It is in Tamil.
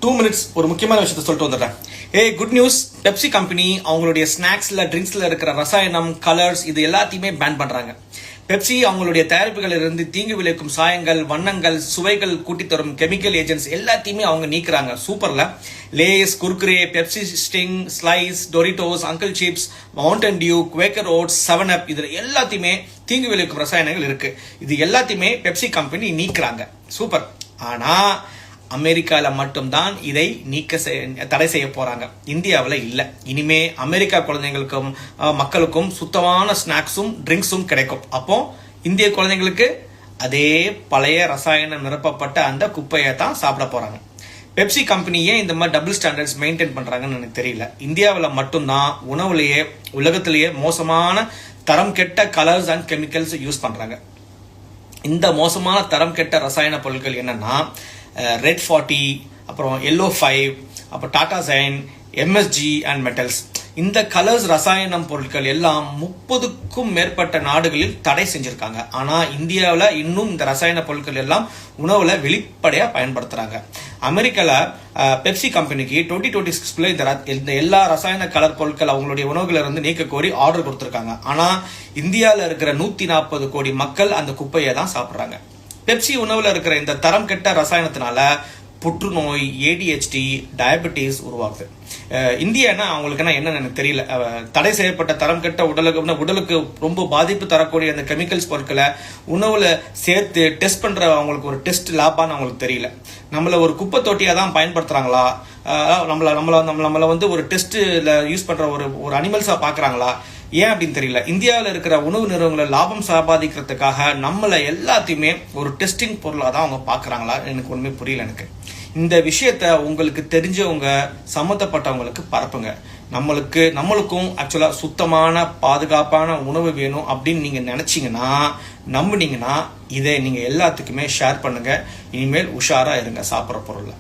2 minutes ஒரு முக்கியமான விஷயத்தை சொல்லிட்டு வந்துடுறேன். Good news. பெப்சி கம்பெனி அவங்களுடைய ஸ்நாக்ஸ்ல ட்ரிங்க்ஸ்ல இருக்கிற ரசாயனம், கலர்ஸ் இது எல்லாத்தையுமே பேன் பண்றாங்க. பெப்சி அவங்களுடைய தயாரிப்புகளிலிருந்து தீங்கு விளைவிக்கும் சாயங்கள், வண்ணங்கள், சுவைகள் கூட்டி தரும் கெமிக்கல் ஏஜென்ட்ஸ் எல்லாத்தையுமே அவங்க நீக்குறாங்க. சூப்பர்ல. Lay's, Kurkure, Pepsi Sting, Slice, Doritos, Uncle Chips, Mountain Dew, Quaker Oats, 7up இதுல எல்லாத்தையுமே தீங்கு விளைவிக்கும் ரசாயனங்கள் இருக்கு. இது எல்லாத்தையுமே பெப்சி கம்பெனி நீக்குறாங்க. சூப்பர். ஆனா அமெரிக்கால மட்டும்தான் இதை தடை செய்ய போறாங்க. இந்தியாவில் இல்ல. இனிமே அமெரிக்கா குழந்தைங்களுக்கும் மக்களுக்கும் சுத்தமான ஸ்நாக்ஸும் ட்ரிங்க்ஸும் கிடைக்கும். அப்போ இந்திய குழந்தைங்களுக்கு அதே பழைய ரசாயனம் நிரப்பப்பட்ட அந்த குப்பையை தான் சாப்பிட போறாங்க. பெப்சி கம்பெனியே இந்த மாதிரி டபுள் ஸ்டாண்டர்ட்ஸ் மெயின்டைன் பண்றாங்கன்னு எனக்கு தெரியல. இந்தியாவில் மட்டும்தான் உணவுலேயே உலகத்திலேயே மோசமான தரம் கெட்ட கலர்ஸ் அண்ட் கெமிக்கல்ஸ் யூஸ் பண்றாங்க. இந்த மோசமான தரம் கெட்ட ரசாயன பொருட்கள் என்னன்னா ரெட் 40, அப்புறம் yellow 5, அப்புறம் tartrazine, MSG and metals. இந்த கலர்ஸ் ரசாயனம் பொருட்கள் எல்லாம் 30க்கும் மேற்பட்ட நாடுகளில் தடை செஞ்சிருக்காங்க. ஆனா இந்தியாவில் இன்னும் இந்த ரசாயன பொருட்கள் எல்லாம் உணவுல வெளிப்படையா பயன்படுத்துறாங்க. அமெரிக்கால பெப்சி கம்பெனிக்கு 2026 இந்த எல்லா ரசாயன கலர் பொருட்கள் அவங்களுடைய உணவுகளை இருந்து நீக்க கோரி ஆர்டர் கொடுத்திருக்காங்க. ஆனா இந்தியாவில் இருக்கிற 140 கோடி மக்கள் அந்த குப்பையை தான் சாப்பிடுறாங்க. பெப்சி உணவுல இருக்கிற இந்த தரம் கெட்ட ரசாயனத்தினால புற்றுநோய், ADHD, டயபெட்டிஸ் உருவாகுது. இந்தியானா அவங்களுக்கு என்னன்னு எனக்கு தெரியல. தடை செய்யப்பட்ட தரம் கெட்ட உடலுக்கு ரொம்ப பாதிப்பு தரக்கூடிய அந்த கெமிக்கல்ஸ் பொருட்களை உணவுல சேர்த்து டெஸ்ட் பண்ற அவங்களுக்கு ஒரு டெஸ்ட் லேபான்னு அவங்களுக்கு தெரியல. நம்மள ஒரு குப்பை தொட்டியா தான் பயன்படுத்துறாங்களா, நம்மள வந்து ஒரு டெஸ்ட்ல யூஸ் பண்ற ஒரு அனிமல்ஸா பாக்குறாங்களா, ஏன் அப்படின்னு தெரியல. இந்தியாவில் இருக்கிற உணவு நிறுவனங்களை லாபம் சம்பாதிக்கிறதுக்காக நம்மள எல்லாத்தையுமே ஒரு டெஸ்டிங் பொருளாக தான் அவங்க பாக்குறாங்களா, எனக்கு ஒண்ணுமே புரியல. எனக்கு இந்த விஷயத்த உங்களுக்கு தெரிஞ்சவங்க, சம்மந்தப்பட்டவங்களுக்கு பரப்புங்க. நம்மளுக்கும் ஆக்சுவலா சுத்தமான பாதுகாப்பான உணவு வேணும் அப்படின்னு நீங்க நினைச்சீங்கன்னா, நம்புனீங்கன்னா இதை நீங்க எல்லாத்துக்குமே ஷேர் பண்ணுங்க. இனிமேல் உஷாரா இருங்க சாப்பிட்ற பொருள்ல.